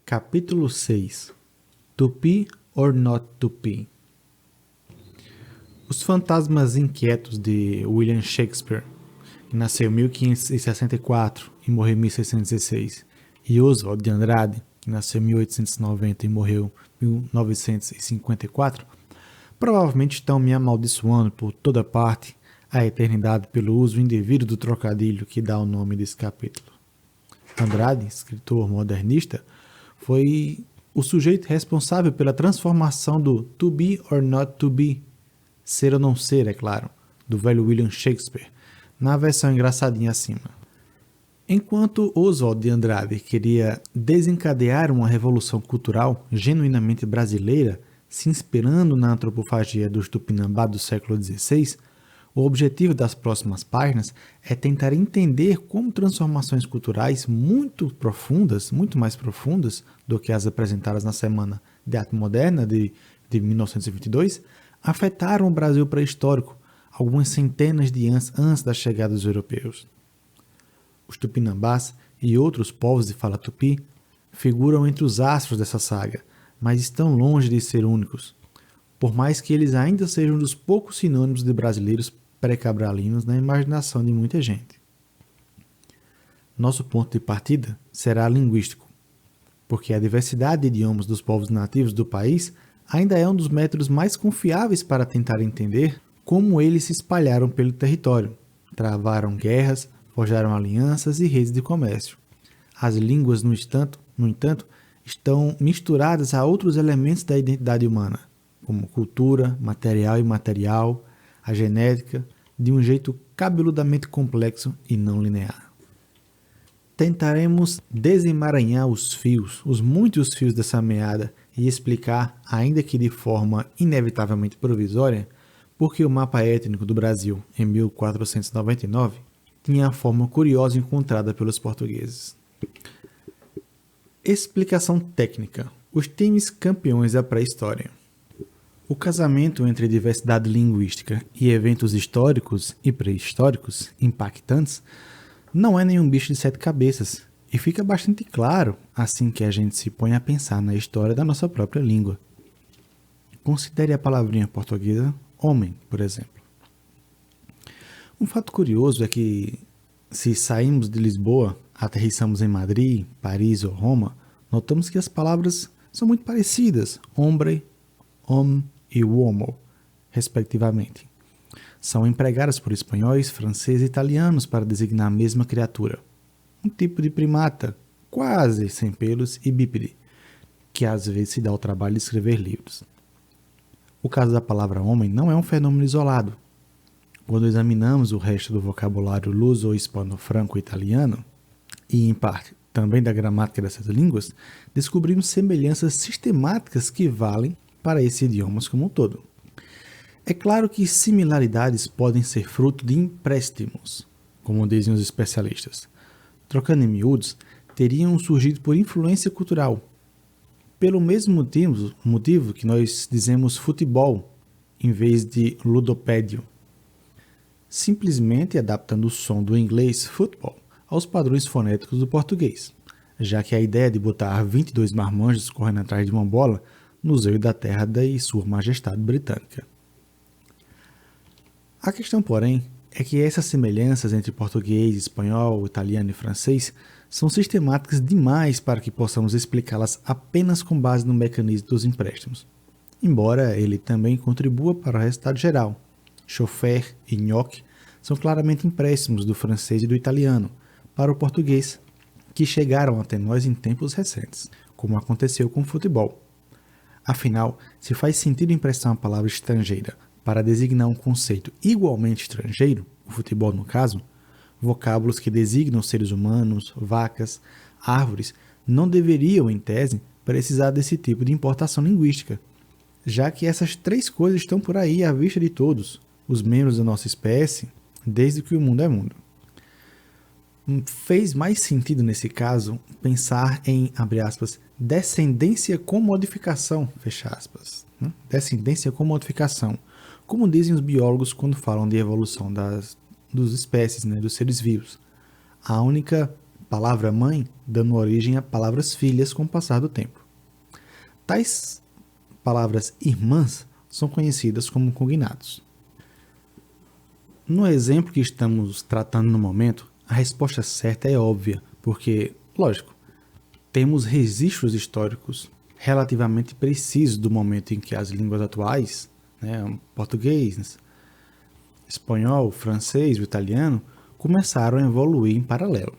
Capítulo 6. Tupi or not Tupi? Os Fantasmas Inquietos de William Shakespeare, que nasceu em 1564 e morreu em 1616, e Oswald de Andrade, que nasceu em 1890 e morreu em 1954, provavelmente estão me amaldiçoando por toda parte a eternidade pelo uso indevido do trocadilho que dá o nome desse capítulo. Andrade, escritor modernista, foi o sujeito responsável pela transformação do to be or not to be, ser ou não ser, é claro, do velho William Shakespeare, na versão engraçadinha acima. Enquanto Oswald de Andrade queria desencadear uma revolução cultural genuinamente brasileira, se inspirando na antropofagia dos Tupinambá do século XVI, o objetivo das próximas páginas é tentar entender como transformações culturais muito profundas, muito mais profundas do que as apresentadas na Semana de Arte Moderna de 1922, afetaram o Brasil pré-histórico algumas centenas de anos antes da chegada dos europeus. Os Tupinambás e outros povos de fala tupi figuram entre os astros dessa saga, mas estão longe de ser únicos, por mais que eles ainda sejam dos poucos sinônimos de brasileiros pré-cabralinos na imaginação de muita gente. Nosso ponto de partida será linguístico, porque a diversidade de idiomas dos povos nativos do país ainda é um dos métodos mais confiáveis para tentar entender como eles se espalharam pelo território, travaram guerras, forjaram alianças e redes de comércio. As línguas, no entanto, estão misturadas a outros elementos da identidade humana, como cultura, material e imaterial, a genética, de um jeito cabeludamente complexo e não linear. Tentaremos desemaranhar os muitos fios dessa meada e explicar, ainda que de forma inevitavelmente provisória, porque o mapa étnico do Brasil, em 1499, tinha a forma curiosa encontrada pelos portugueses. Explicação técnica. Os times campeões da pré-história. O casamento entre diversidade linguística e eventos históricos e pré-históricos impactantes não é nenhum bicho de sete cabeças, e fica bastante claro assim que a gente se põe a pensar na história da nossa própria língua. Considere a palavrinha portuguesa homem, por exemplo. Um fato curioso é que, se saímos de Lisboa, aterrissamos em Madrid, Paris ou Roma, notamos que as palavras são muito parecidas, hombre, homme e uomo, respectivamente. São empregadas por espanhóis, franceses e italianos para designar a mesma criatura. Um tipo de primata, quase sem pelos e bípede, que às vezes se dá o trabalho de escrever livros. O caso da palavra homem não é um fenômeno isolado. Quando examinamos o resto do vocabulário luso-hispano-franco-italiano, e em parte também da gramática dessas línguas, descobrimos semelhanças sistemáticas que valem para esses idiomas como um todo. É claro que similaridades podem ser fruto de empréstimos, como dizem os especialistas. Trocando em miúdos, teriam surgido por influência cultural. Pelo mesmo motivo que nós dizemos futebol, em vez de ludopédio. Simplesmente adaptando o som do inglês football aos padrões fonéticos do português, já que a ideia de botar 22 marmanjos correndo atrás de uma bola nos veio da terra da Sua Majestade Britânica. A questão, porém, é que essas semelhanças entre português, espanhol, italiano e francês são sistemáticas demais para que possamos explicá-las apenas com base no mecanismo dos empréstimos, embora ele também contribua para o resultado geral. Chofer e nhoque são claramente empréstimos do francês e do italiano para o português, que chegaram até nós em tempos recentes, como aconteceu com o futebol. Afinal, se faz sentido emprestar uma palavra estrangeira para designar um conceito igualmente estrangeiro, o futebol no caso, vocábulos que designam seres humanos, vacas, árvores, não deveriam, em tese, precisar desse tipo de importação linguística, já que essas três coisas estão por aí à vista de todos, os membros da nossa espécie, desde que o mundo é mundo. Fez mais sentido nesse caso pensar em, abre aspas, descendência com modificação, fecha aspas. Descendência com modificação, como dizem os biólogos quando falam de evolução das espécies, dos seres vivos. A única palavra mãe dando origem a palavras filhas com o passar do tempo. Tais palavras irmãs são conhecidas como cognatos. No exemplo que estamos tratando no momento, a resposta certa é óbvia, porque, lógico, temos registros históricos relativamente precisos do momento em que as línguas atuais, português, espanhol, francês e italiano, começaram a evoluir em paralelo.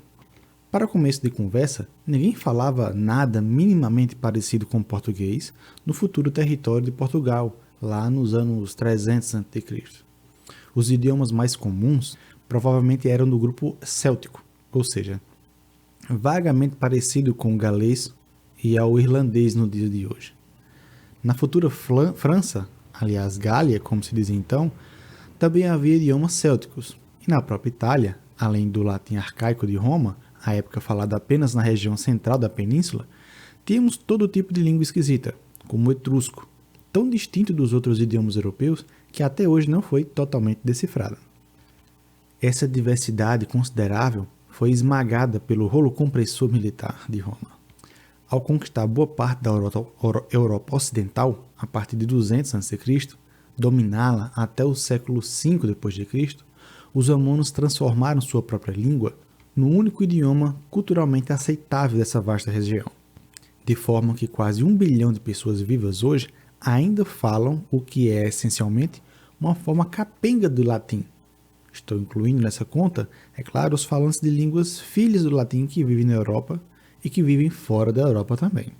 Para começo de conversa, ninguém falava nada minimamente parecido com o português no futuro território de Portugal, lá nos anos 300 a.C. Os idiomas mais comuns provavelmente eram do grupo céltico, ou seja, vagamente parecido com o galês e ao irlandês no dia de hoje. Na futura França, aliás Gália, como se dizia então, também havia idiomas célticos, e na própria Itália, além do latim arcaico de Roma, à época falada apenas na região central da península, tínhamos todo tipo de língua esquisita, como o etrusco, tão distinto dos outros idiomas europeus que até hoje não foi totalmente decifrada. Essa diversidade considerável foi esmagada pelo rolo compressor militar de Roma. Ao conquistar boa parte da Europa Ocidental, a partir de 200 a.C., dominá-la até o século V d.C., os romanos transformaram sua própria língua no único idioma culturalmente aceitável dessa vasta região, de forma que quase 1 bilhão de pessoas vivas hoje ainda falam o que é essencialmente uma forma capenga do latim. Estou incluindo nessa conta, é claro, os falantes de línguas filhas do latim que vivem na Europa e que vivem fora da Europa também.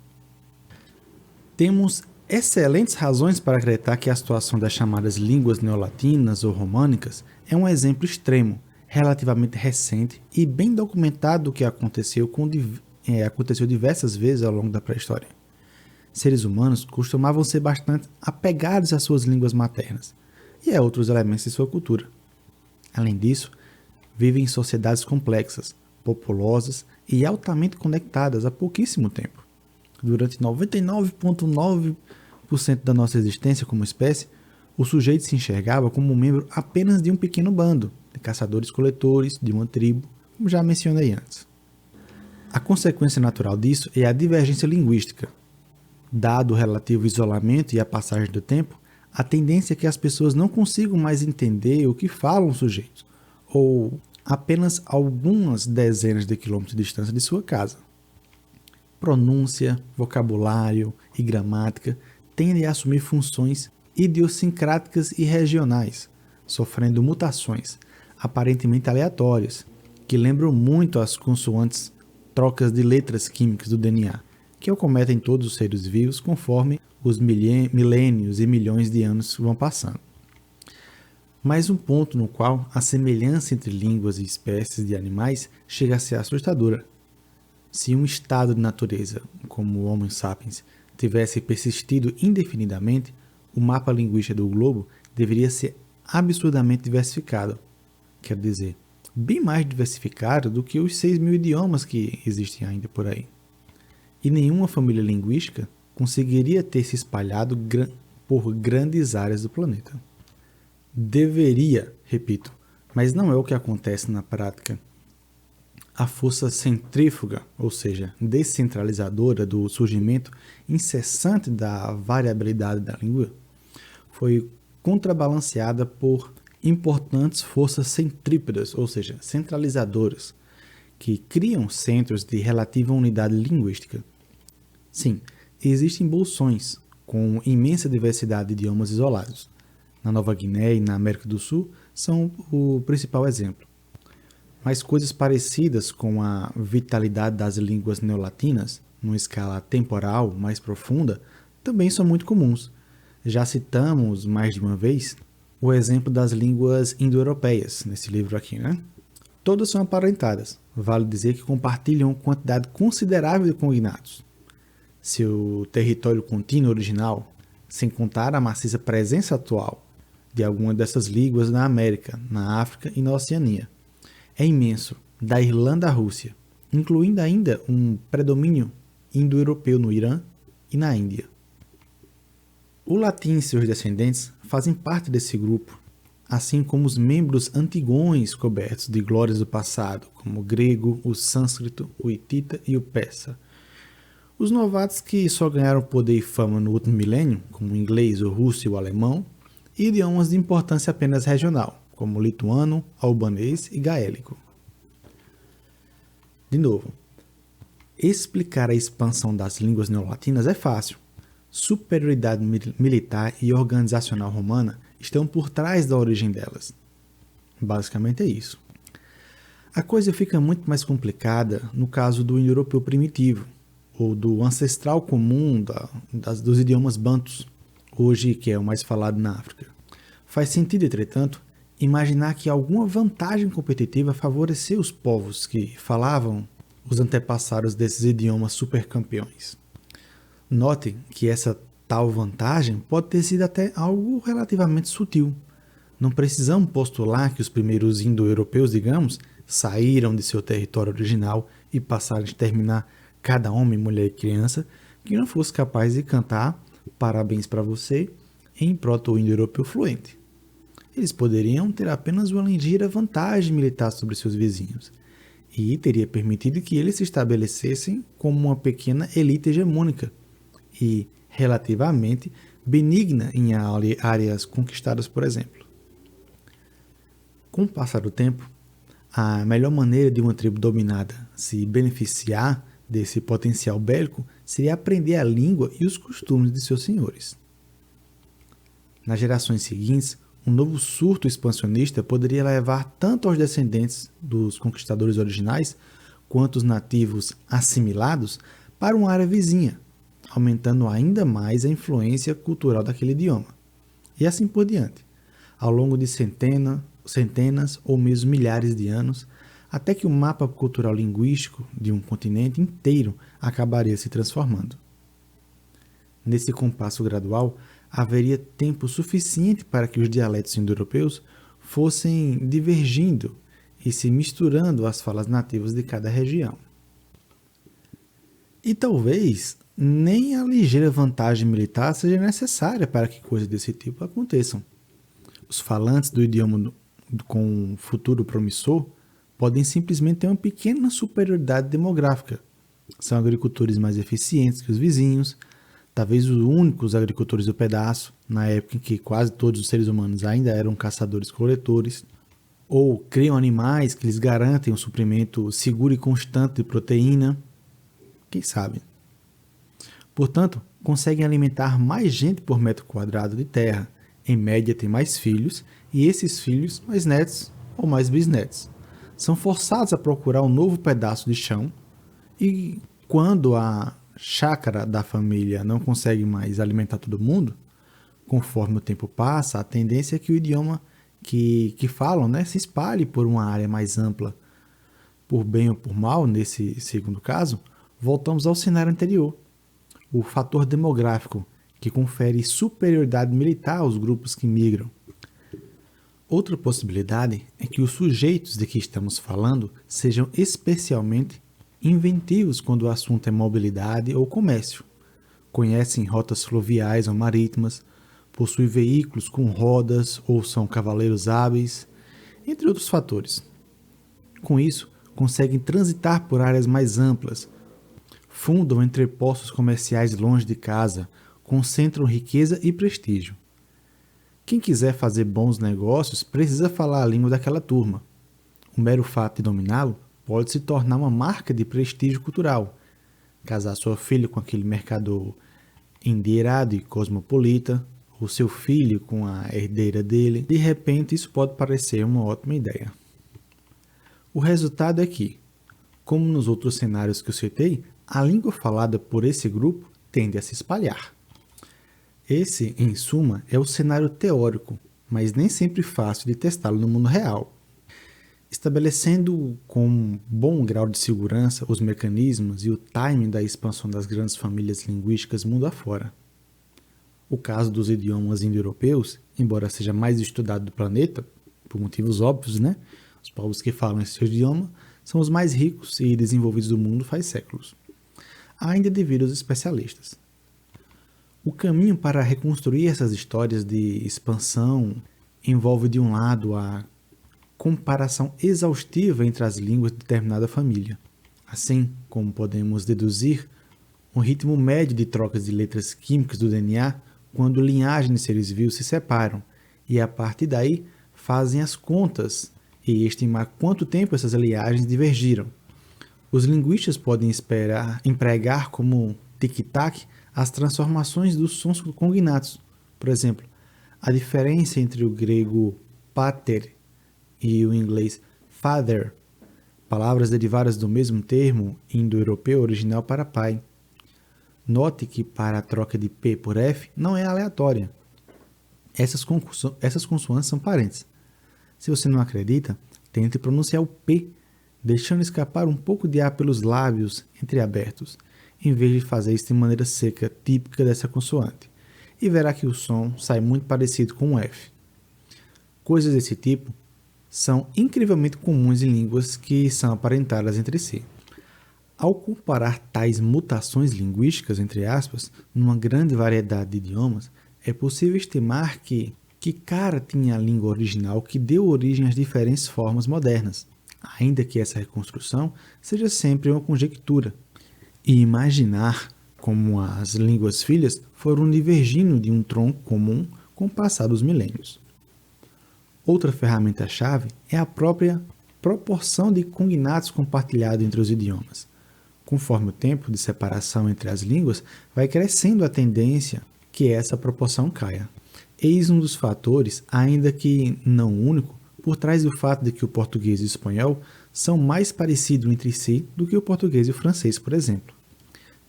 Temos excelentes razões para acreditar que a situação das chamadas línguas neolatinas ou românicas é um exemplo extremo, relativamente recente e bem documentado do que aconteceu diversas vezes ao longo da pré-história. Seres humanos costumavam ser bastante apegados às suas línguas maternas e a outros elementos de sua cultura. Além disso, vivem em sociedades complexas, populosas e altamente conectadas há pouquíssimo tempo. Durante 99,9% da nossa existência como espécie, o sujeito se enxergava como um membro apenas de um pequeno bando, de caçadores-coletores, de uma tribo, como já mencionei antes. A consequência natural disso é a divergência linguística. Dado o relativo isolamento e a passagem do tempo, a tendência é que as pessoas não consigam mais entender o que falam os sujeitos, ou apenas algumas dezenas de quilômetros de distância de sua casa. Pronúncia, vocabulário e gramática tendem a assumir funções idiosincráticas e regionais, sofrendo mutações aparentemente aleatórias, que lembram muito as consoantes trocas de letras químicas do DNA, que acometem todos os seres vivos conforme os milênios e milhões de anos vão passando. Mais um ponto no qual a semelhança entre línguas e espécies de animais chega a ser assustadora. Se um estado de natureza, como o Homo sapiens, tivesse persistido indefinidamente, o mapa linguístico do globo deveria ser absurdamente diversificado. Quer dizer, bem mais diversificado do que os 6.000 idiomas que existem ainda por aí. E nenhuma família linguística conseguiria ter se espalhado por grandes áreas do planeta. Deveria, repito, mas não é o que acontece na prática. A força centrífuga, ou seja, descentralizadora do surgimento incessante da variabilidade da língua, foi contrabalanceada por importantes forças centrípedas, ou seja, centralizadoras, que criam centros de relativa unidade linguística. Sim, existem bolsões com imensa diversidade de idiomas isolados. Na Nova Guiné e na América do Sul são o principal exemplo. Mas coisas parecidas com a vitalidade das línguas neolatinas, numa escala temporal mais profunda, também são muito comuns. Já citamos mais de uma vez o exemplo das línguas indo-europeias nesse livro aqui, né? Todas são aparentadas, vale dizer que compartilham quantidade considerável de cognatos. Seu território contínuo original, sem contar a maciça presença atual de alguma dessas línguas na América, na África e na Oceania, é imenso, da Irlanda à Rússia, incluindo ainda um predomínio indo-europeu no Irã e na Índia. O latim e seus descendentes fazem parte desse grupo assim como os membros antigões cobertos de glórias do passado, como o grego, o sânscrito, o hitita e o persa. Os novatos que só ganharam poder e fama no último milênio, como o inglês, o russo e o alemão, e idiomas de importância apenas regional, como o lituano, albanês e gaélico. De novo, explicar a expansão das línguas neolatinas é fácil. Superioridade militar e organizacional romana estão por trás da origem delas. Basicamente é isso. A coisa fica muito mais complicada no caso do indo-europeu primitivo, ou do ancestral comum dos idiomas bantus, hoje que é o mais falado na África. Faz sentido, entretanto, imaginar que alguma vantagem competitiva favoreceu os povos que falavam os antepassados desses idiomas supercampeões. Note que essa tal vantagem pode ter sido até algo relativamente sutil. Não precisamos postular que os primeiros indo-europeus, digamos, saíram de seu território original e passaram a exterminar cada homem, mulher e criança que não fosse capaz de cantar parabéns para você em proto-indo-europeu fluente. Eles poderiam ter apenas uma ligeira vantagem militar sobre seus vizinhos, e teria permitido que eles se estabelecessem como uma pequena elite hegemônica e relativamente benigna em áreas conquistadas, por exemplo. Com o passar do tempo, a melhor maneira de uma tribo dominada se beneficiar desse potencial bélico seria aprender a língua e os costumes de seus senhores. Nas gerações seguintes, um novo surto expansionista poderia levar tanto aos descendentes dos conquistadores originais quanto os nativos assimilados para uma área vizinha, aumentando ainda mais a influência cultural daquele idioma. E assim por diante, ao longo de centenas ou mesmo milhares de anos, até que o mapa cultural linguístico de um continente inteiro acabaria se transformando. Nesse compasso gradual, haveria tempo suficiente para que os dialetos indo-europeus fossem divergindo e se misturando às falas nativas de cada região. E talvez nem a ligeira vantagem militar seja necessária para que coisas desse tipo aconteçam. Os falantes do idioma com um futuro promissor podem simplesmente ter uma pequena superioridade demográfica. São agricultores mais eficientes que os vizinhos, talvez os únicos agricultores do pedaço, na época em que quase todos os seres humanos ainda eram caçadores-coletores, ou criam animais que lhes garantem um suprimento seguro e constante de proteína, quem sabe. Portanto, conseguem alimentar mais gente por metro quadrado de terra, em média têm mais filhos, e esses filhos mais netos ou mais bisnetos. São forçados a procurar um novo pedaço de chão e quando a chácara da família não consegue mais alimentar todo mundo, conforme o tempo passa, a tendência é que o idioma que falam, se espalhe por uma área mais ampla. Por bem ou por mal, nesse segundo caso, voltamos ao cenário anterior. O fator demográfico, que confere superioridade militar aos grupos que migram. Outra possibilidade é que os sujeitos de que estamos falando sejam especialmente inventivos quando o assunto é mobilidade ou comércio. Conhecem rotas fluviais ou marítimas, possuem veículos com rodas ou são cavaleiros hábeis, entre outros fatores. Com isso, conseguem transitar por áreas mais amplas, fundam entrepostos comerciais longe de casa, concentram riqueza e prestígio. Quem quiser fazer bons negócios precisa falar a língua daquela turma. O mero fato de dominá-lo pode se tornar uma marca de prestígio cultural. Casar sua filha com aquele mercador endinheirado e cosmopolita, ou seu filho com a herdeira dele, de repente isso pode parecer uma ótima ideia. O resultado é que, como nos outros cenários que eu citei, a língua falada por esse grupo tende a se espalhar. Esse, em suma, é o cenário teórico, mas nem sempre fácil de testá-lo no mundo real. Estabelecendo com um bom grau de segurança os mecanismos e o timing da expansão das grandes famílias linguísticas mundo afora. O caso dos idiomas indo-europeus, embora seja mais estudado do planeta, por motivos óbvios, Os povos que falam esse idioma são os mais ricos e desenvolvidos do mundo faz séculos, ainda devido aos especialistas. O caminho para reconstruir essas histórias de expansão envolve, de um lado, a comparação exaustiva entre as línguas de determinada família. Assim como podemos deduzir um ritmo médio de trocas de letras químicas do DNA quando linhagens de seres vivos se separam, e a partir daí fazem as contas e estimar quanto tempo essas linhagens divergiram. Os linguistas podem empregar como tic-tac as transformações dos sons cognatos. Por exemplo, a diferença entre o grego pater e o inglês father, palavras derivadas do mesmo termo indo-europeu original para pai. Note que para a troca de P por F não é aleatória. Essas consoantes são parentes. Se você não acredita, tente pronunciar o P, deixando escapar um pouco de ar pelos lábios entreabertos, em vez de fazer isso de maneira seca, típica dessa consoante, e verá que o som sai muito parecido com o F. Coisas desse tipo são incrivelmente comuns em línguas que são aparentadas entre si. Ao comparar tais mutações linguísticas, entre aspas, numa grande variedade de idiomas, é possível estimar que cara tinha a língua original que deu origem às diferentes formas modernas, ainda que essa reconstrução seja sempre uma conjectura, e imaginar como as línguas filhas foram divergindo de um tronco comum com o passar dos milênios. Outra ferramenta-chave é a própria proporção de cognatos compartilhado entre os idiomas. Conforme o tempo de separação entre as línguas, vai crescendo a tendência que essa proporção caia. Eis um dos fatores, ainda que não único, por trás do fato de que o português e o espanhol são mais parecidos entre si do que o português e o francês, por exemplo.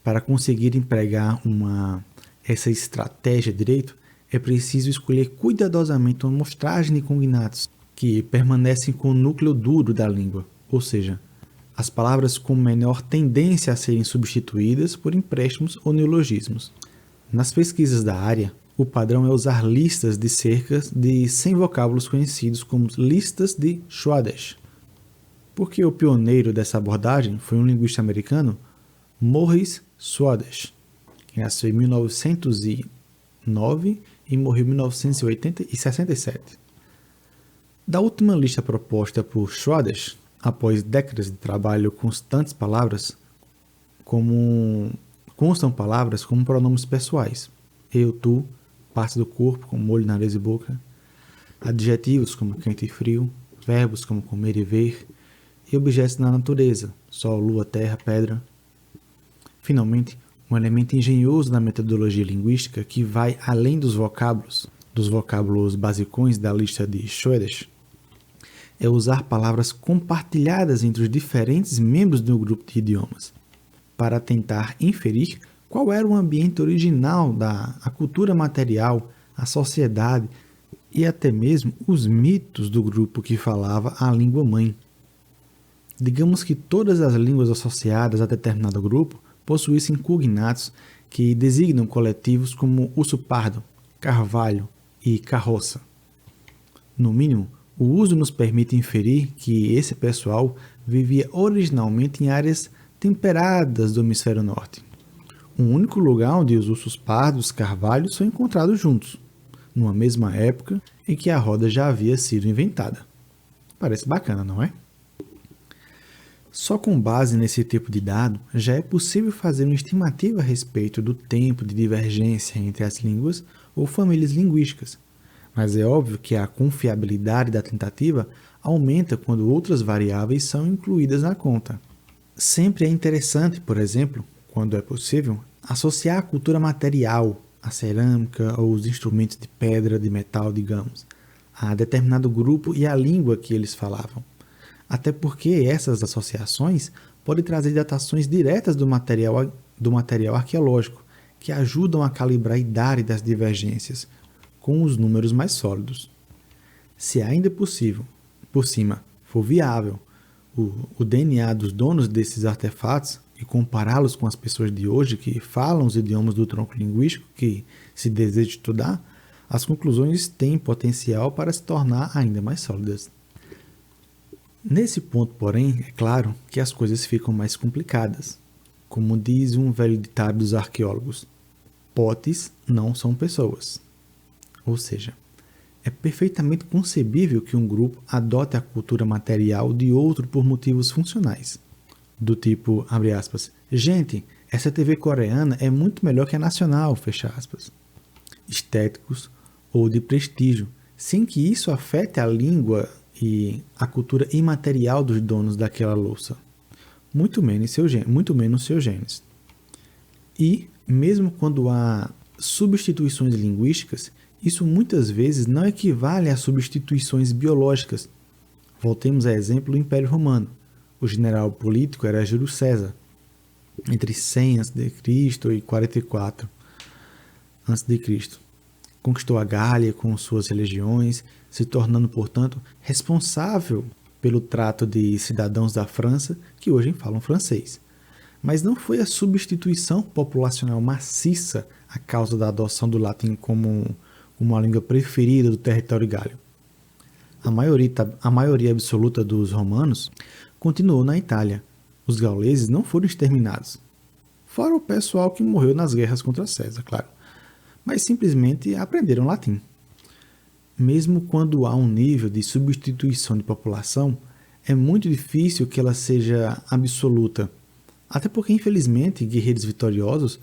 Para conseguir empregar essa estratégia direito, é preciso escolher cuidadosamente uma amostragem de cognatos que permanecem com o núcleo duro da língua, ou seja, as palavras com menor tendência a serem substituídas por empréstimos ou neologismos. Nas pesquisas da área, o padrão é usar listas de cerca de 100 vocábulos conhecidos como listas de Schwadesh. Porque o pioneiro dessa abordagem foi um linguista americano, Maurice Schwadesh, que nasceu em 1909 e morreu em 1967. Da última lista proposta por Schwadesh, após décadas de trabalho constam palavras como pronomes pessoais, eu, tu, partes do corpo como olho, nariz e boca, adjetivos como quente e frio, verbos como comer e ver, e objetos na natureza, sol, lua, terra, pedra. Finalmente, um elemento engenhoso da metodologia linguística que vai além dos vocábulos basicões da lista de Schwadesh, é usar palavras compartilhadas entre os diferentes membros do grupo de idiomas, para tentar inferir qual era o ambiente original a cultura material, a sociedade e até mesmo os mitos do grupo que falava a língua mãe. Digamos que todas as línguas associadas a determinado grupo possuíssem cognatos que designam coletivos como urso pardo, carvalho e carroça. No mínimo, o uso nos permite inferir que esse pessoal vivia originalmente em áreas temperadas do hemisfério norte. Um único lugar onde os ursos pardos e carvalhos são encontrados juntos, numa mesma época em que a roda já havia sido inventada. Parece bacana, não é? Só com base nesse tipo de dado, já é possível fazer uma estimativa a respeito do tempo de divergência entre as línguas ou famílias linguísticas, mas é óbvio que a confiabilidade da tentativa aumenta quando outras variáveis são incluídas na conta. Sempre é interessante, por exemplo, quando é possível, associar a cultura material, a cerâmica ou os instrumentos de pedra, de metal, digamos, a determinado grupo e a língua que eles falavam. Até porque essas associações podem trazer datações diretas do material arqueológico, que ajudam a calibrar a idade das divergências, com os números mais sólidos. Se ainda possível, por cima, for viável, o DNA dos donos desses artefatos e compará-los com as pessoas de hoje que falam os idiomas do tronco linguístico que se deseja estudar, as conclusões têm potencial para se tornar ainda mais sólidas. Nesse ponto, porém, é claro que as coisas ficam mais complicadas. Como diz um velho ditado dos arqueólogos, potes não são pessoas. Ou seja, É perfeitamente concebível que um grupo adote a cultura material de outro por motivos funcionais. Do tipo, abre aspas, gente, essa TV coreana é muito melhor que a nacional, fecha aspas. Estéticos ou de prestígio, sem que isso afete a língua e a cultura imaterial dos donos daquela louça, muito menos seus genes. E, mesmo quando há substituições linguísticas, isso muitas vezes não equivale a substituições biológicas. Voltemos a exemplo do Império Romano. O general político era Júlio César, entre 100 a.C. e 44 a.C. Conquistou a Gália com suas legiões, se tornando, portanto, responsável pelo trato de cidadãos da França que hoje falam francês. Mas não foi a substituição populacional maciça a causa da adoção do latim como uma língua preferida do território gálio. A maioria absoluta dos romanos continuou na Itália. Os gauleses não foram exterminados, fora o pessoal que morreu nas guerras contra César, claro, mas simplesmente aprenderam latim. Mesmo quando há um nível de substituição de população, é muito difícil que ela seja absoluta, até porque, infelizmente, guerreiros vitoriosos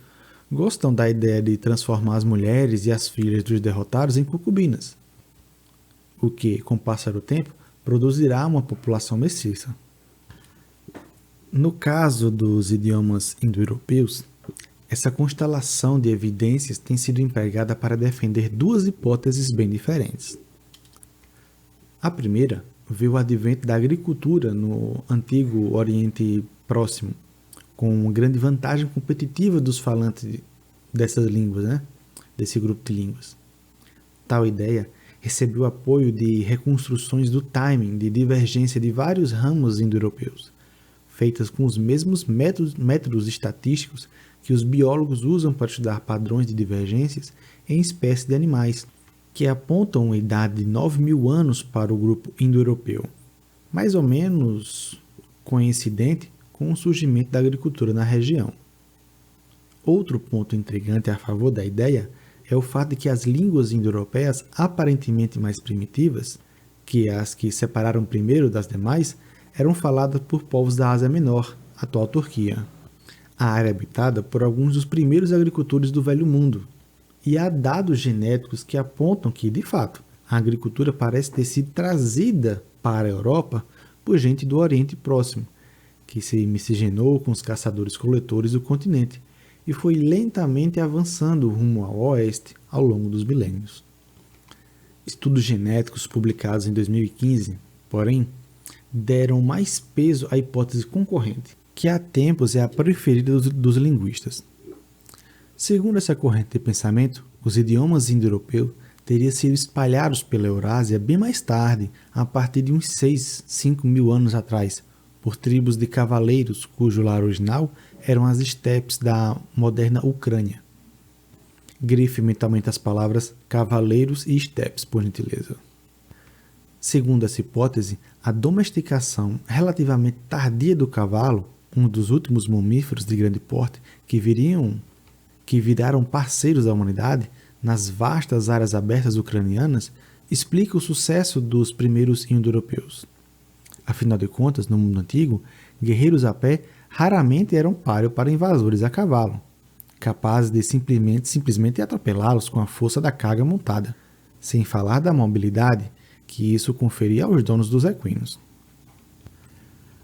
gostam da ideia de transformar as mulheres e as filhas dos derrotados em concubinas, o que, com o passar do tempo, produzirá uma população mestiça. No caso dos idiomas indo-europeus, essa constelação de evidências tem sido empregada para defender duas hipóteses bem diferentes. A primeira vê o advento da agricultura no antigo Oriente Próximo, com uma grande vantagem competitiva dos falantes dessas línguas, desse grupo de línguas. Tal ideia recebeu apoio de reconstruções do timing de divergência de vários ramos indo-europeus, feitas com os mesmos métodos estatísticos que os biólogos usam para estudar padrões de divergências em espécies de animais, que apontam uma idade de 9.000 anos para o grupo indo-europeu, mais ou menos coincidente com o surgimento da agricultura na região. Outro ponto intrigante a favor da ideia é o fato de que as línguas indo-europeias aparentemente mais primitivas, que as que separaram primeiro das demais, eram faladas por povos da Ásia Menor, atual Turquia, a área habitada por alguns dos primeiros agricultores do Velho Mundo. E há dados genéticos que apontam que, de fato, a agricultura parece ter sido trazida para a Europa por gente do Oriente Próximo, que se miscigenou com os caçadores-coletores do continente e foi lentamente avançando rumo ao oeste ao longo dos milênios. Estudos genéticos publicados em 2015, porém, deram mais peso à hipótese concorrente, que há tempos é a preferida dos linguistas. Segundo essa corrente de pensamento, os idiomas indo-europeus teriam sido espalhados pela Eurásia bem mais tarde, a partir de uns 5.000 anos atrás, por tribos de cavaleiros cujo lar original eram as estepes da moderna Ucrânia. Grife mentalmente as palavras cavaleiros e estepes, por gentileza. Segundo essa hipótese, a domesticação relativamente tardia do cavalo, um dos últimos mamíferos de grande porte que viraram parceiros da humanidade nas vastas áreas abertas ucranianas, explica o sucesso dos primeiros indo-europeus. Afinal de contas, no mundo antigo, guerreiros a pé raramente eram páreo para invasores a cavalo, capazes de simplesmente atropelá-los com a força da carga montada, sem falar da mobilidade que isso conferia aos donos dos equinos.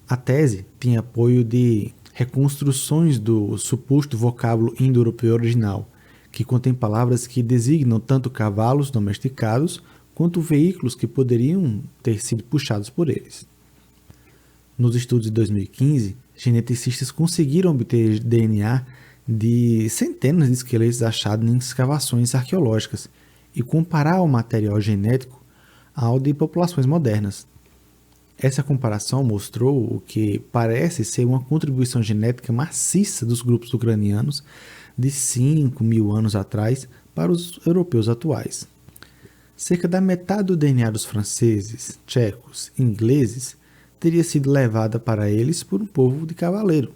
A tese tinha apoio de reconstruções do suposto vocábulo indo-europeu original, que contém palavras que designam tanto cavalos domesticados quanto veículos que poderiam ter sido puxados por eles. Nos estudos de 2015, geneticistas conseguiram obter DNA de centenas de esqueletos achados em escavações arqueológicas e comparar o material genético ao de populações modernas. Essa comparação mostrou o que parece ser uma contribuição genética maciça dos grupos ucranianos de 5.000 anos atrás para os europeus atuais. Cerca da metade do DNA dos franceses, tchecos e ingleses teria sido levada para eles por um povo de cavaleiro,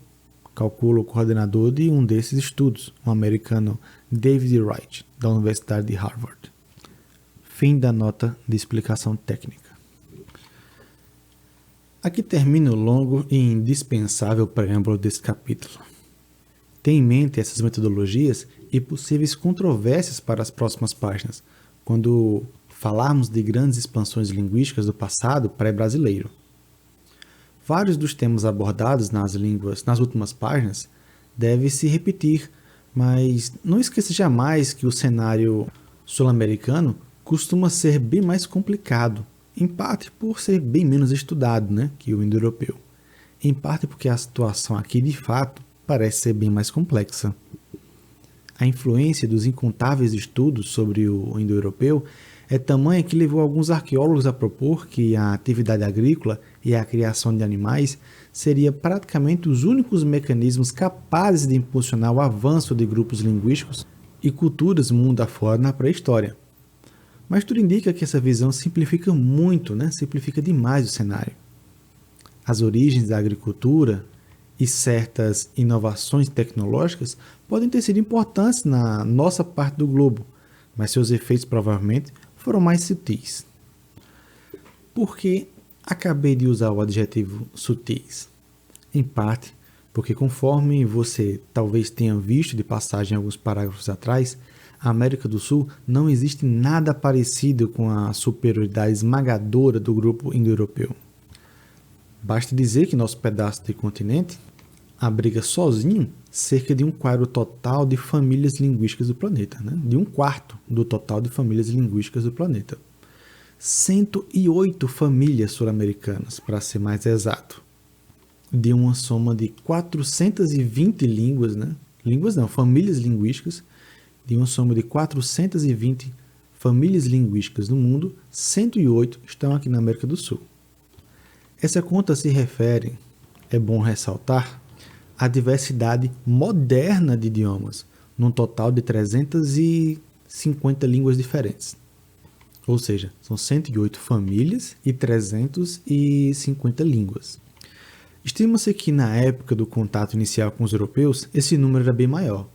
calcula o coordenador de um desses estudos, o americano David Wright, da Universidade de Harvard. Fim da nota de explicação técnica. Aqui termina o longo e indispensável preâmbulo desse capítulo. Tenha em mente essas metodologias e possíveis controvérsias para as próximas páginas, quando falarmos de grandes expansões linguísticas do passado pré-brasileiro. Vários dos temas abordados nas últimas páginas devem se repetir, mas não esqueça jamais que o cenário sul-americano costuma ser bem mais complicado, em parte por ser bem menos estudado, que o indo-europeu, em parte porque a situação aqui de fato parece ser bem mais complexa. A influência dos incontáveis estudos sobre o indo-europeu é tamanha que levou alguns arqueólogos a propor que a atividade agrícola e a criação de animais seria praticamente os únicos mecanismos capazes de impulsionar o avanço de grupos linguísticos e culturas mundo afora na pré-história. Mas tudo indica que essa visão simplifica muito, simplifica demais o cenário. As origens da agricultura e certas inovações tecnológicas podem ter sido importantes na nossa parte do globo, mas seus efeitos provavelmente foram mais sutis. Por que acabei de usar o adjetivo sutis? Em parte, porque conforme você talvez tenha visto de passagem alguns parágrafos atrás, a América do Sul não existe nada parecido com a superioridade esmagadora do grupo indo-europeu. Basta dizer que nosso pedaço de continente abriga sozinho cerca de um quarto total de famílias linguísticas do planeta, de um quarto do total de famílias linguísticas do planeta. 108 famílias sul-americanas, para ser mais exato, de uma soma de 420 famílias linguísticas, de uma soma de 420 famílias linguísticas no mundo, 108 estão aqui na América do Sul. Essa conta se refere, é bom ressaltar, à diversidade moderna de idiomas, num total de 350 línguas diferentes. Ou seja, são 108 famílias e 350 línguas. Estima-se que na época do contato inicial com os europeus, esse número era bem maior,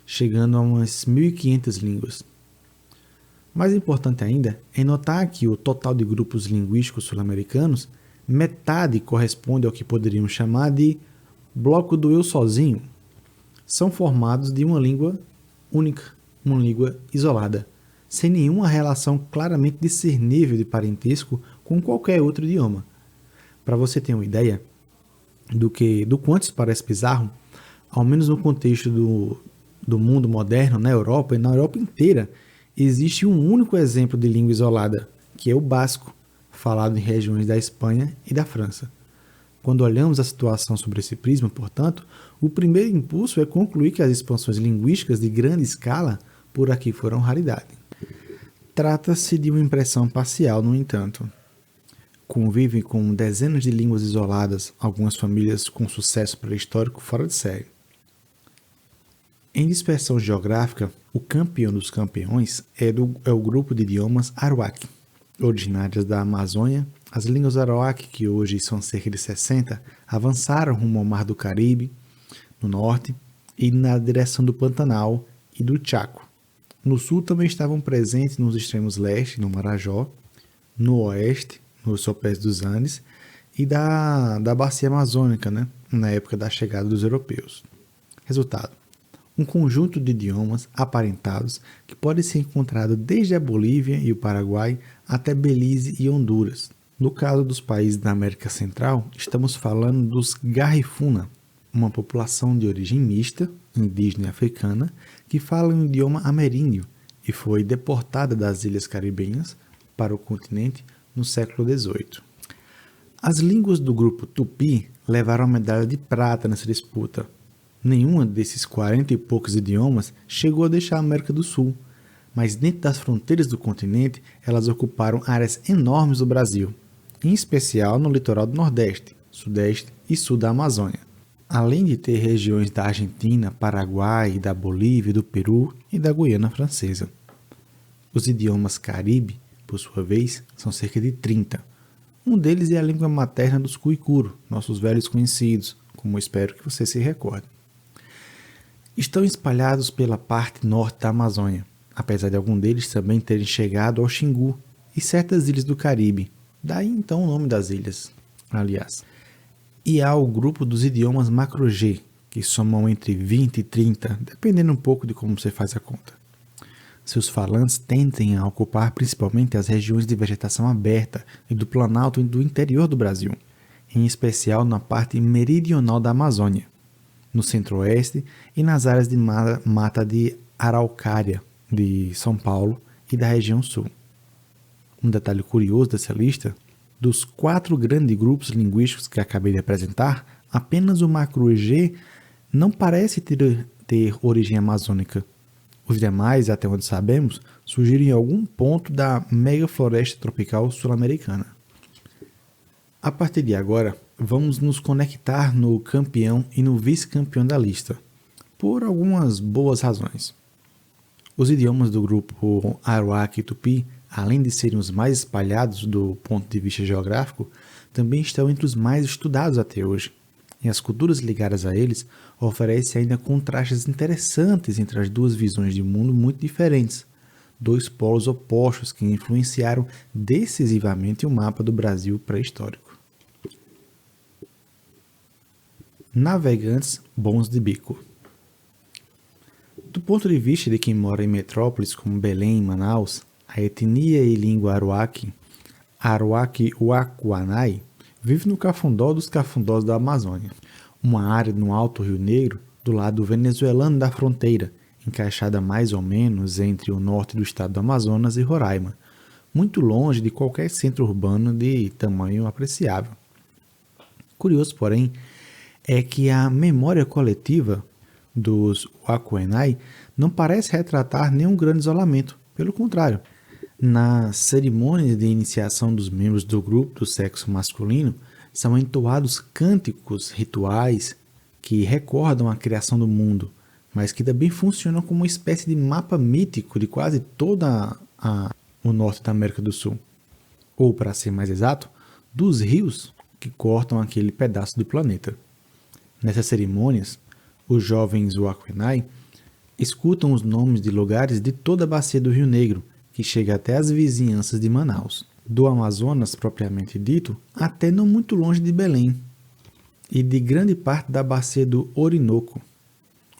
chegando a umas 1.500 línguas. Mais importante ainda é notar que o total de grupos linguísticos sul-americanos, metade corresponde ao que poderíamos chamar de bloco do eu sozinho. São formados de uma língua única, uma língua isolada, sem nenhuma relação claramente discernível de parentesco com qualquer outro idioma. Para você ter uma ideia do quanto isso parece bizarro, ao menos no contexto do mundo moderno, na Europa e na Europa inteira, existe um único exemplo de língua isolada, que é o basco, falado em regiões da Espanha e da França. Quando olhamos a situação sobre esse prisma, portanto, o primeiro impulso é concluir que as expansões linguísticas de grande escala por aqui foram raridade. Trata-se de uma impressão parcial, no entanto. Convivem com dezenas de línguas isoladas, algumas famílias com sucesso pré-histórico fora de série. Em dispersão geográfica, o campeão dos campeões é o grupo de idiomas Arawak, originárias da Amazônia. As línguas Arawak, que hoje são cerca de 60, avançaram rumo ao Mar do Caribe, no norte, e na direção do Pantanal e do Chaco. No sul também estavam presentes nos extremos leste, no Marajó, no oeste, nos sopés dos Andes, e da bacia amazônica, na época da chegada dos europeus. Resultado: um conjunto de idiomas aparentados que pode ser encontrado desde a Bolívia e o Paraguai até Belize e Honduras. No caso dos países da América Central, estamos falando dos Garifuna, uma população de origem mista, indígena e africana, que fala um idioma ameríndio e foi deportada das ilhas caribenhas para o continente no século XVIII. As línguas do grupo Tupi levaram a medalha de prata nessa disputa. Nenhuma desses 40 e poucos idiomas chegou a deixar a América do Sul, mas dentro das fronteiras do continente elas ocuparam áreas enormes do Brasil, em especial no litoral do Nordeste, Sudeste e Sul da Amazônia, além de ter regiões da Argentina, Paraguai, da Bolívia, do Peru e da Guiana Francesa. Os idiomas caribe, por sua vez, são cerca de 30. Um deles é a língua materna dos Cuicuro, nossos velhos conhecidos, como espero que você se recorde. Estão espalhados pela parte norte da Amazônia, apesar de algum deles também terem chegado ao Xingu e certas ilhas do Caribe, daí então o nome das ilhas, aliás. E há o grupo dos idiomas macro-G, que somam entre 20 e 30, dependendo um pouco de como você faz a conta. Seus falantes tendem a ocupar principalmente as regiões de vegetação aberta e do planalto e do interior do Brasil, em especial na parte meridional da Amazônia, no centro-oeste e nas áreas de mata de araucária de São Paulo e da região sul. Um detalhe curioso dessa lista: dos 4 grandes grupos linguísticos que acabei de apresentar, apenas o macro-G não parece ter origem amazônica. Os demais, até onde sabemos, surgiram em algum ponto da megafloresta tropical sul-americana. A partir de agora, vamos nos conectar no campeão e no vice-campeão da lista, por algumas boas razões. Os idiomas do grupo Arawak e Tupi, além de serem os mais espalhados do ponto de vista geográfico, também estão entre os mais estudados até hoje. E as culturas ligadas a eles oferecem ainda contrastes interessantes entre as duas visões de mundo muito diferentes, 2 polos opostos que influenciaram decisivamente o mapa do Brasil pré-histórico. Navegantes bons de bico. Do ponto de vista de quem mora em metrópoles como Belém e Manaus, a etnia e língua Arawak, Arawak-Uacuanai, vive no cafundó dos cafundós da Amazônia, uma área no Alto Rio Negro, do lado venezuelano da fronteira, encaixada mais ou menos entre o norte do estado do Amazonas e Roraima, muito longe de qualquer centro urbano de tamanho apreciável. Curioso, porém, é que a memória coletiva dos Uacuanai não parece retratar nenhum grande isolamento, pelo contrário. Nas cerimônias de iniciação dos membros do grupo do sexo masculino, são entoados cânticos rituais que recordam a criação do mundo, mas que também funcionam como uma espécie de mapa mítico de quase toda o norte da América do Sul. Ou, para ser mais exato, dos rios que cortam aquele pedaço do planeta. Nessas cerimônias, os jovens Uacuanai escutam os nomes de lugares de toda a bacia do Rio Negro, que chega até as vizinhanças de Manaus, do Amazonas propriamente dito, até não muito longe de Belém, e de grande parte da bacia do Orinoco,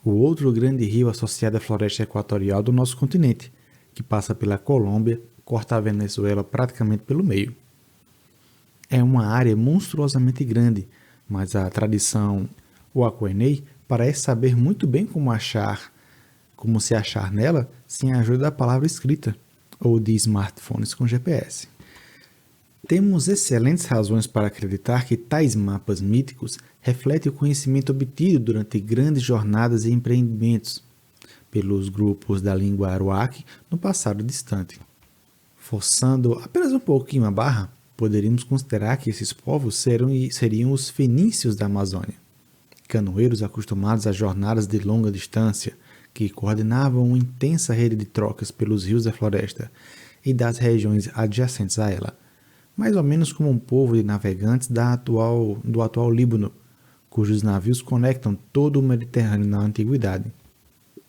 o outro grande rio associado à floresta equatorial do nosso continente, que passa pela Colômbia, corta a Venezuela praticamente pelo meio. É uma área monstruosamente grande, mas a tradição Uacuanei parece saber muito bem como se achar nela sem a ajuda da palavra escrita, ou de smartphones com GPS. Temos excelentes razões para acreditar que tais mapas míticos refletem o conhecimento obtido durante grandes jornadas e empreendimentos pelos grupos da língua Arawak no passado distante. Forçando apenas um pouquinho a barra, poderíamos considerar que esses povos seriam os fenícios da Amazônia, canoeiros acostumados a jornadas de longa distância, que coordenavam uma intensa rede de trocas pelos rios da floresta e das regiões adjacentes a ela, mais ou menos como um povo de navegantes do atual Líbano, cujos navios conectam todo o Mediterrâneo na antiguidade.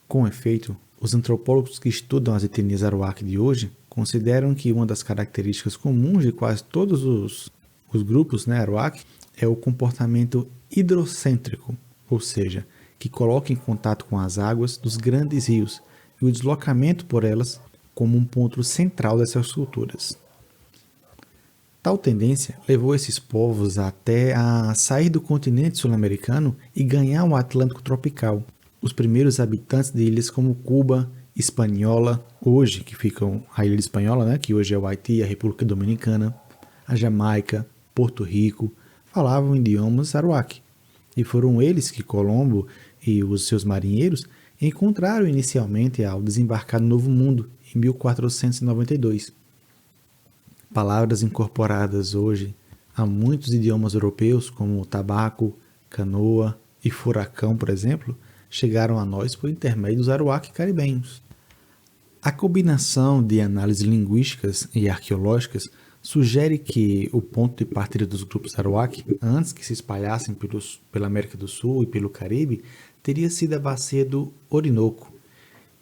Com efeito, os antropólogos que estudam as etnias Arawak de hoje consideram que uma das características comuns de quase todos os grupos Arawak é o comportamento hidrocêntrico, ou seja, que coloca em contato com as águas dos grandes rios e o deslocamento por elas como um ponto central dessas culturas. Tal tendência levou esses povos até a sair do continente sul-americano e ganhar o Atlântico tropical. Os primeiros habitantes de ilhas como Cuba, Hispaniola, hoje que ficam a Ilha Espanhola, que hoje é o Haiti e a República Dominicana, a Jamaica, Porto Rico, falavam idiomas Arawak. E foram eles que Colombo e os seus marinheiros encontraram inicialmente ao desembarcar no Novo Mundo, em 1492. Palavras incorporadas hoje a muitos idiomas europeus, como tabaco, canoa e furacão, por exemplo, chegaram a nós por intermédio dos Arawak caribenhos. A combinação de análises linguísticas e arqueológicas sugere que o ponto de partida dos grupos Arawak, antes que se espalhassem pela América do Sul e pelo Caribe, teria sido a bacia do Orinoco,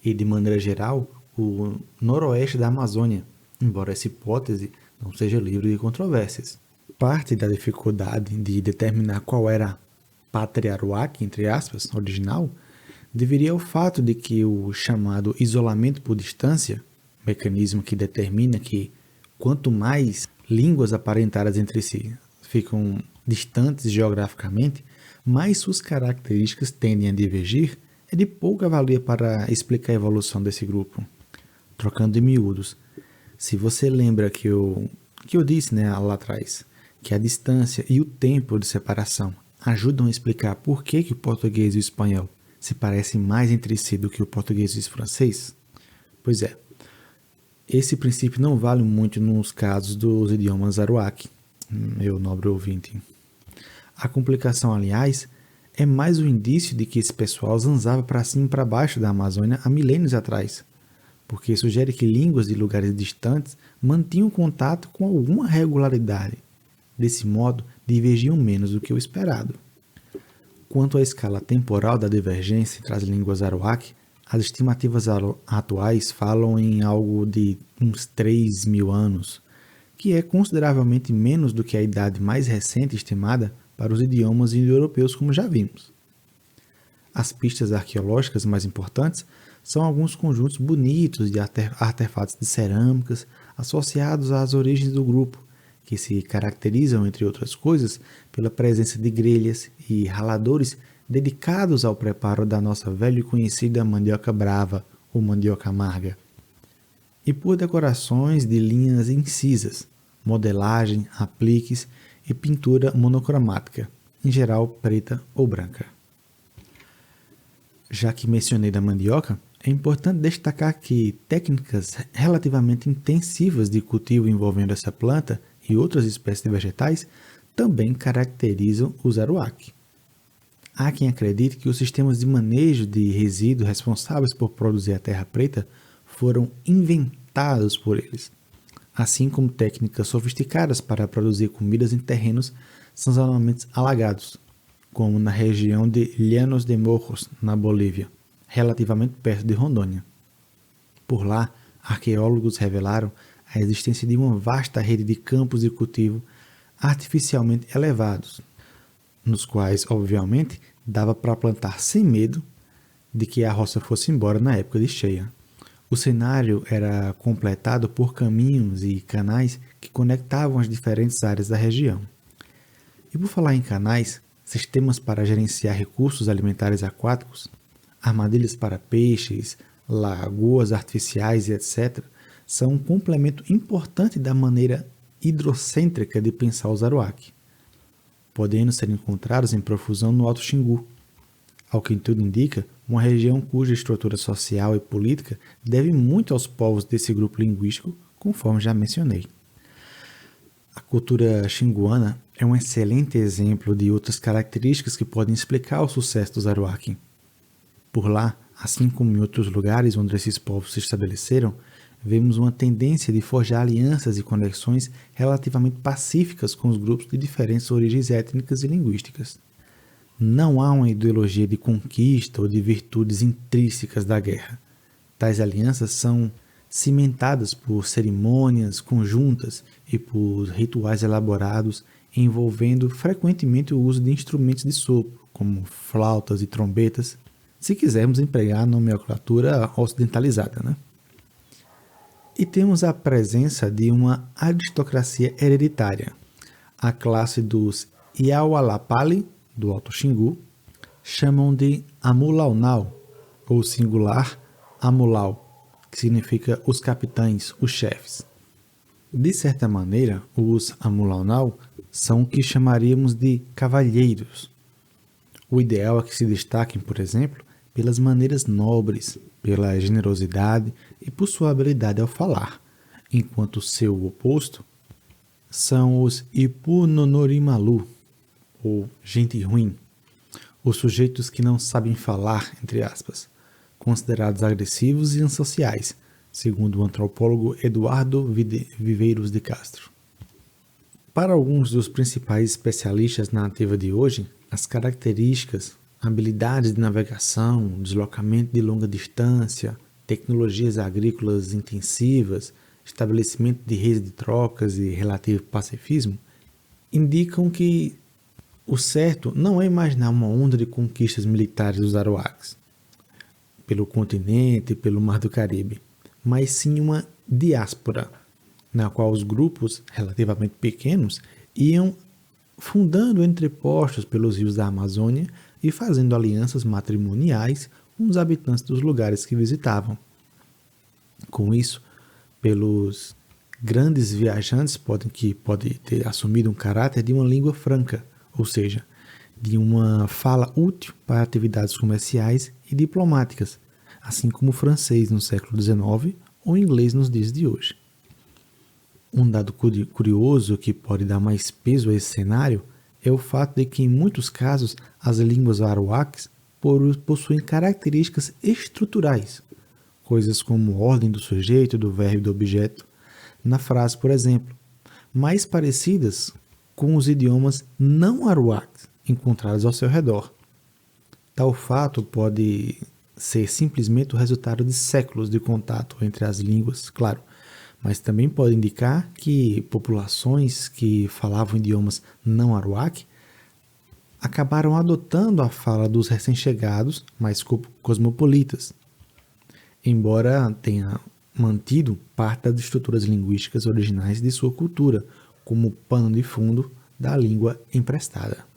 e, de maneira geral, o noroeste da Amazônia, embora essa hipótese não seja livre de controvérsias. Parte da dificuldade de determinar qual era a pátria aruac, entre aspas, original, deveria ao fato de que o chamado isolamento por distância, mecanismo que determina que quanto mais línguas aparentadas entre si ficam distantes geograficamente, mais suas características tendem a divergir, é de pouca valia para explicar a evolução desse grupo. Trocando em miúdos, se você lembra que eu disse, lá atrás, que a distância e o tempo de separação ajudam a explicar por que o português e o espanhol se parecem mais entre si do que o português e o francês? Pois é, esse princípio não vale muito nos casos dos idiomas aruac, meu nobre ouvinte. A complicação, aliás, é mais um indício de que esse pessoal zanzava para cima e para baixo da Amazônia há milênios atrás, porque sugere que línguas de lugares distantes mantinham contato com alguma regularidade. Desse modo, divergiam menos do que o esperado. Quanto à escala temporal da divergência entre as línguas aruac, as estimativas atuais falam em algo de uns 3.000 anos, que é consideravelmente menos do que a idade mais recente estimada para os idiomas indo-europeus, como já vimos. As pistas arqueológicas mais importantes são alguns conjuntos bonitos de artefatos de cerâmicas associados às origens do grupo, que se caracterizam, entre outras coisas, pela presença de grelhas e raladores dedicados ao preparo da nossa velha e conhecida mandioca brava ou mandioca amarga, e por decorações de linhas incisas, modelagem, apliques e pintura monocromática, em geral preta ou branca. Já que mencionei da mandioca, é importante destacar que técnicas relativamente intensivas de cultivo envolvendo essa planta e outras espécies de vegetais também caracterizam os aruac. Há quem acredite que os sistemas de manejo de resíduos responsáveis por produzir a terra preta foram inventados por eles, assim como técnicas sofisticadas para produzir comidas em terrenos sazonalmente alagados, como na região de Llanos de Morros, na Bolívia, relativamente perto de Rondônia. Por lá, arqueólogos revelaram a existência de uma vasta rede de campos de cultivo artificialmente elevados, nos quais, obviamente, dava para plantar sem medo de que a roça fosse embora na época de cheia. O cenário era completado por caminhos e canais que conectavam as diferentes áreas da região. E por falar em canais, sistemas para gerenciar recursos alimentares aquáticos, armadilhas para peixes, lagoas artificiais e etc., são um complemento importante da maneira hidrocêntrica de pensar os aruac, podendo ser encontrados em profusão no Alto Xingu. Ao que tudo indica, uma região cuja estrutura social e política deve muito aos povos desse grupo linguístico, conforme já mencionei. A cultura xinguana é um excelente exemplo de outras características que podem explicar o sucesso dos aruac. Por lá, assim como em outros lugares onde esses povos se estabeleceram, vemos uma tendência de forjar alianças e conexões relativamente pacíficas com os grupos de diferentes origens étnicas e linguísticas. Não há uma ideologia de conquista ou de virtudes intrínsecas da guerra. Tais alianças são cimentadas por cerimônias conjuntas e por rituais elaborados envolvendo frequentemente o uso de instrumentos de sopro, como flautas e trombetas, se quisermos empregar a nomenclatura ocidentalizada, E temos a presença de uma aristocracia hereditária. A classe dos Iaualapali, do Alto Xingu, chamam de Amulaunau, ou singular Amulau, que significa os capitães, os chefes. De certa maneira, os Amulaunau são o que chamaríamos de cavalheiros. O ideal é que se destaquem, por exemplo, pelas maneiras nobres, pela generosidade e por sua habilidade ao falar, enquanto seu oposto são os Ipunonorimalu, ou gente ruim, os sujeitos que não sabem falar, entre aspas, considerados agressivos e antissociais, segundo o antropólogo Eduardo Viveiros de Castro. Para alguns dos principais especialistas na nativa de hoje, as características, habilidades de navegação, deslocamento de longa distância, tecnologias agrícolas intensivas, estabelecimento de redes de trocas e relativo pacifismo, indicam que o certo não é imaginar uma onda de conquistas militares dos arawaks pelo continente e pelo Mar do Caribe, mas sim uma diáspora, na qual os grupos relativamente pequenos iam fundando entrepostos pelos rios da Amazônia e fazendo alianças matrimoniais com os habitantes dos lugares que visitavam. Com isso, pelos grandes viajantes podem ter assumido um caráter de uma língua franca, ou seja, de uma fala útil para atividades comerciais e diplomáticas, assim como o francês no século XIX ou o inglês nos dias de hoje. Um dado curioso que pode dar mais peso a esse cenário é o fato de que, em muitos casos, as línguas arawaks possuem características estruturais, coisas como ordem do sujeito, do verbo e do objeto, na frase, por exemplo, mais parecidas com os idiomas não arawaks encontrados ao seu redor. Tal fato pode ser simplesmente o resultado de séculos de contato entre as línguas, claro, mas também pode indicar que populações que falavam idiomas não arawak acabaram adotando a fala dos recém-chegados mais cosmopolitas, embora tenha mantido parte das estruturas linguísticas originais de sua cultura, como pano de fundo da língua emprestada.